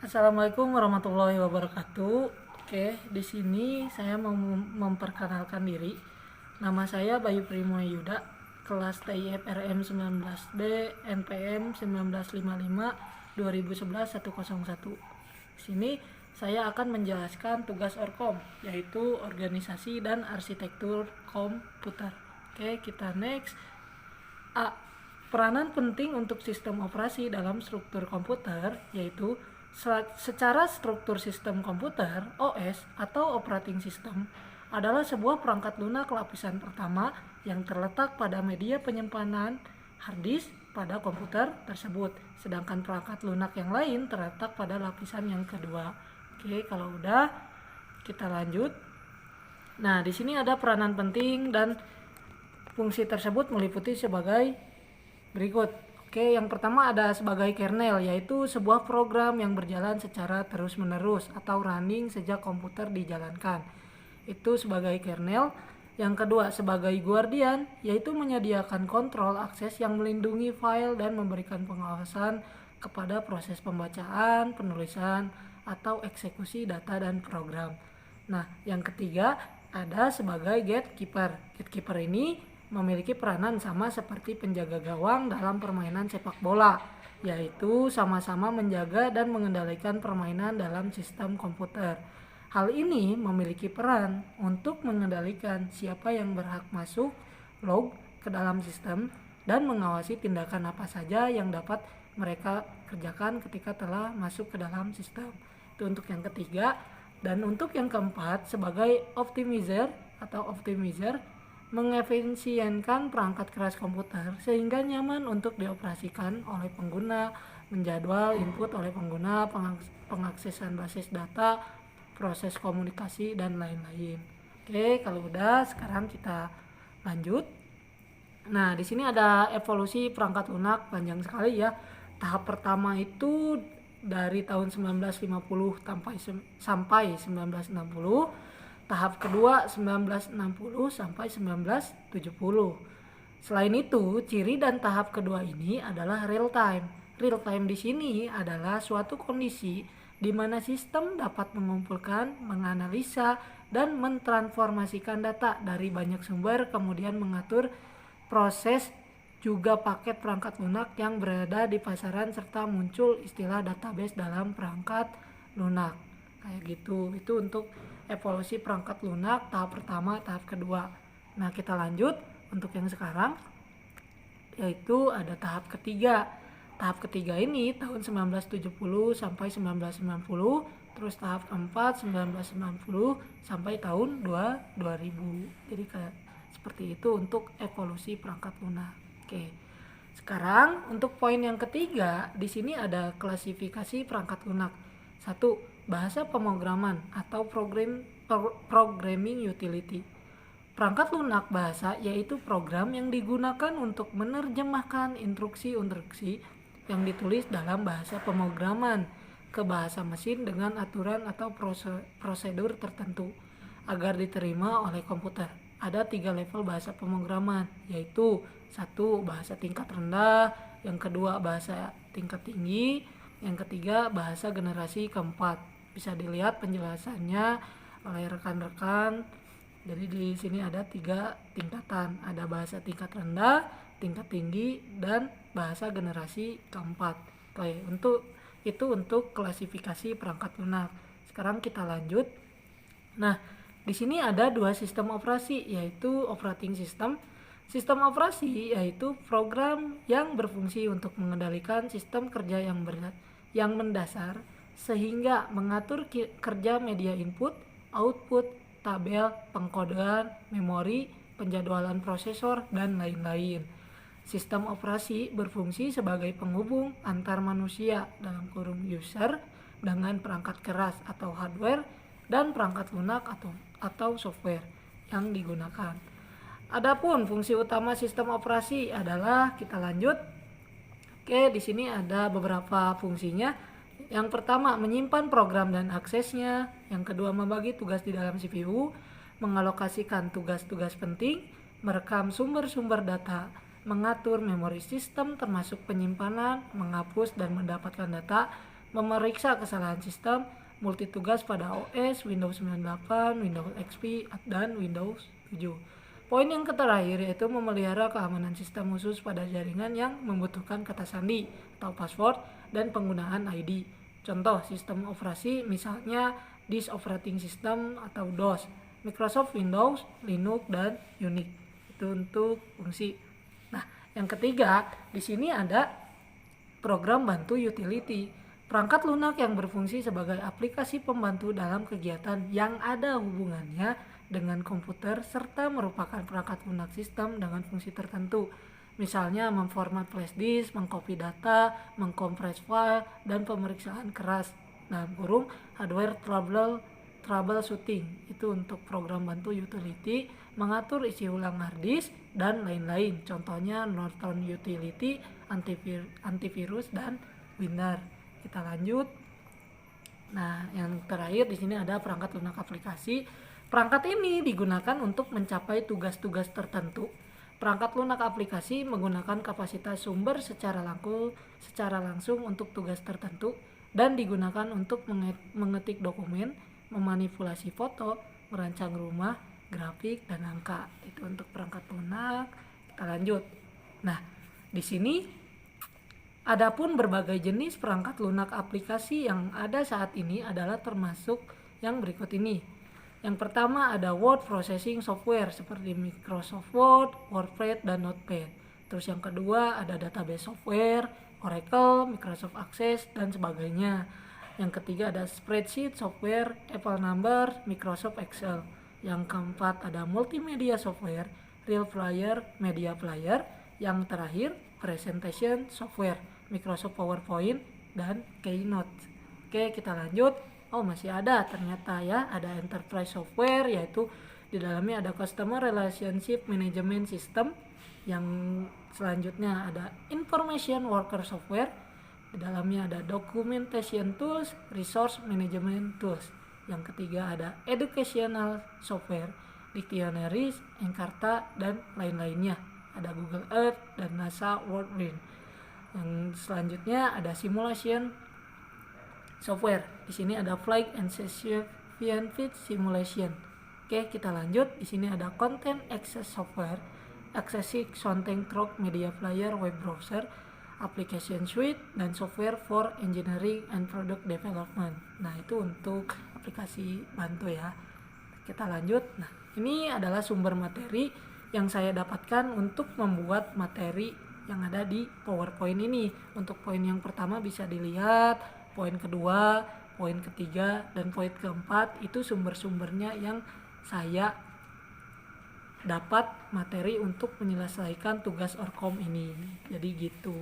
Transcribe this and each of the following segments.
Assalamualaikum warahmatullahi wabarakatuh. Oke, di sini saya mau memperkenalkan diri. Nama saya Bayu Primo Yuda, kelas TIFRM 19D, NPM 1955 2011 101. Di sini saya akan menjelaskan tugas Orkom, yaitu organisasi dan arsitektur komputer. Oke, kita next. A. Peranan penting untuk sistem operasi dalam struktur komputer, yaitu secara struktur sistem komputer (OS) atau operating system adalah sebuah perangkat lunak lapisan pertama yang terletak pada media penyimpanan hard disk pada komputer tersebut, sedangkan perangkat lunak yang lain terletak pada lapisan yang kedua. Oke, kalau udah kita lanjut. Nah, di sini ada peranan penting dan fungsi tersebut meliputi sebagai berikut. Oke, yang pertama ada sebagai kernel, yaitu sebuah program yang berjalan secara terus-menerus atau running sejak komputer dijalankan. Itu sebagai kernel. Yang kedua sebagai guardian, yaitu menyediakan kontrol akses yang melindungi file dan memberikan pengawasan kepada proses pembacaan, penulisan, atau eksekusi data dan program. Nah, yang ketiga ada sebagai gatekeeper. Gatekeeper ini memiliki peranan sama seperti penjaga gawang dalam permainan sepak bola, yaitu sama-sama menjaga dan mengendalikan permainan dalam sistem komputer. Hal ini memiliki peran untuk mengendalikan siapa yang berhak masuk log ke dalam sistem dan mengawasi tindakan apa saja yang dapat mereka kerjakan ketika telah masuk ke dalam sistem. Itu untuk yang ketiga. Dan untuk yang keempat sebagai optimizer mengefisienkan perangkat keras komputer sehingga nyaman untuk dioperasikan oleh pengguna, menjadwal input oleh pengguna, pengaksesan basis data, proses komunikasi, dan lain-lain. Oke, kalau udah sekarang kita lanjut. Nah, di sini ada evolusi perangkat lunak panjang sekali ya. Tahap pertama itu dari tahun 1950 sampai 1960. Tahap kedua 1960 sampai 1970. Selain itu, ciri dan tahap kedua ini adalah real time. Real time di sini adalah suatu kondisi di mana sistem dapat mengumpulkan, menganalisa, dan mentransformasikan data dari banyak sumber, kemudian mengatur proses juga paket perangkat lunak yang berada di pasaran serta muncul istilah database dalam perangkat lunak. Kayak gitu. Itu untuk evolusi perangkat lunak tahap pertama, tahap kedua. Nah, kita lanjut untuk yang sekarang, yaitu ada tahap ketiga. Tahap ketiga ini tahun 1970 sampai 1990, terus tahap keempat 1990 sampai tahun 2000. Jadi kayak seperti itu untuk evolusi perangkat lunak. Oke. Sekarang untuk poin yang ketiga, di sini ada klasifikasi perangkat lunak. 1. Bahasa pemrograman atau programming utility. Perangkat lunak bahasa yaitu program yang digunakan untuk menerjemahkan instruksi-instruksi yang ditulis dalam bahasa pemrograman ke bahasa mesin dengan aturan atau prosedur tertentu agar diterima oleh komputer. Ada 3 level bahasa pemrograman, yaitu 1. Bahasa tingkat rendah, yang kedua bahasa tingkat tinggi, yang ketiga bahasa generasi keempat. Bisa dilihat penjelasannya oleh rekan-rekan. Jadi di sini ada 3 tingkatan, ada bahasa tingkat rendah, tingkat tinggi, dan bahasa generasi keempat. Oke, untuk klasifikasi perangkat lunak. Sekarang kita lanjut. Nah, di sini ada 2 sistem operasi, yaitu operating system. Sistem operasi yaitu program yang berfungsi untuk mengendalikan sistem kerja yang mendasar sehingga mengatur kerja media input, output, tabel, pengkodean, memori, penjadwalan prosesor, dan lain-lain. Sistem operasi berfungsi sebagai penghubung antar manusia dalam kurung user dengan perangkat keras atau hardware dan perangkat lunak atau software yang digunakan. Adapun fungsi utama sistem operasi adalah, kita lanjut. Oke, di sini ada beberapa fungsinya. Yang pertama, menyimpan program dan aksesnya. Yang kedua, membagi tugas di dalam CPU, mengalokasikan tugas-tugas penting, merekam sumber-sumber data, mengatur memori sistem termasuk penyimpanan, menghapus dan mendapatkan data, memeriksa kesalahan sistem, multitugas pada OS, Windows 98, Windows XP, dan Windows 7. Poin yang terakhir yaitu memelihara keamanan sistem khusus pada jaringan yang membutuhkan kata sandi atau password dan penggunaan ID. Contoh sistem operasi misalnya disk operating system atau DOS, Microsoft Windows, Linux, dan Unix. Itu untuk fungsi. Nah, yang ketiga, di sini ada program bantu utility. Perangkat lunak yang berfungsi sebagai aplikasi pembantu dalam kegiatan yang ada hubungannya dengan komputer serta merupakan perangkat lunak sistem dengan fungsi tertentu. Misalnya memformat flash disk, mengcopy data, mengkompres file, dan pemeriksaan keras. Dalam kurung hardware troubleshooting. Itu untuk program bantu utility, mengatur isi ulang hard disk, dan lain-lain. Contohnya Norton Utility, antivirus, dan Winrar. Kita lanjut. Nah, yang terakhir di sini ada perangkat lunak aplikasi. Perangkat ini digunakan untuk mencapai tugas-tugas tertentu. Perangkat lunak aplikasi menggunakan kapasitas sumber secara langsung untuk tugas tertentu dan digunakan untuk mengetik dokumen, memanipulasi foto, merancang rumah, grafik, dan angka. Itu untuk perangkat lunak. Kita lanjut. Nah, di sini adapun berbagai jenis perangkat lunak aplikasi yang ada saat ini adalah termasuk yang berikut ini. Yang pertama ada word processing software seperti Microsoft Word, WordPad, dan Notepad. Terus yang kedua ada database software, Oracle, Microsoft Access, dan sebagainya. Yang ketiga ada spreadsheet software, Apple Number, Microsoft Excel. Yang keempat ada multimedia software, Real Player, Media Player. Yang terakhir presentation software, Microsoft PowerPoint, dan Keynote. Oke, kita lanjut. Oh, masih ada ternyata ya, ada enterprise software, yaitu di dalamnya ada customer relationship management system. Yang selanjutnya ada information worker software, di dalamnya ada documentation tools, resource management tools. Yang ketiga ada educational software, dictionaries, Encarta, dan lain-lainnya. Ada Google Earth dan NASA Whirlwind. Yang selanjutnya ada simulation software. Di sini ada Flight and Session Fit Simulation. Oke, kita lanjut. Di sini ada Content Access Software, Accessing Content Through Media Player, Web Browser, Application Suite, dan Software for Engineering and Product Development. Nah, itu untuk aplikasi bantu ya. Kita lanjut. Nah, ini adalah sumber materi yang saya dapatkan untuk membuat materi yang ada di PowerPoint ini. Untuk poin yang pertama bisa dilihat, poin kedua, poin ketiga, dan poin keempat itu sumber-sumbernya yang saya dapat materi untuk menyelesaikan tugas Orkom ini. Jadi gitu.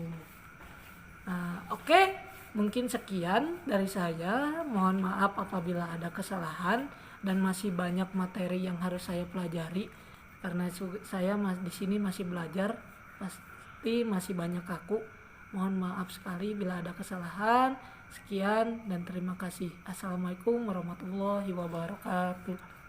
Nah, oke. Mungkin sekian dari saya. Mohon maaf apabila ada kesalahan dan masih banyak materi yang harus saya pelajari karena saya di sini masih belajar, pasti masih banyak kaku. Mohon maaf sekali bila ada kesalahan. Sekian dan terima kasih. Assalamualaikum warahmatullahi wabarakatuh.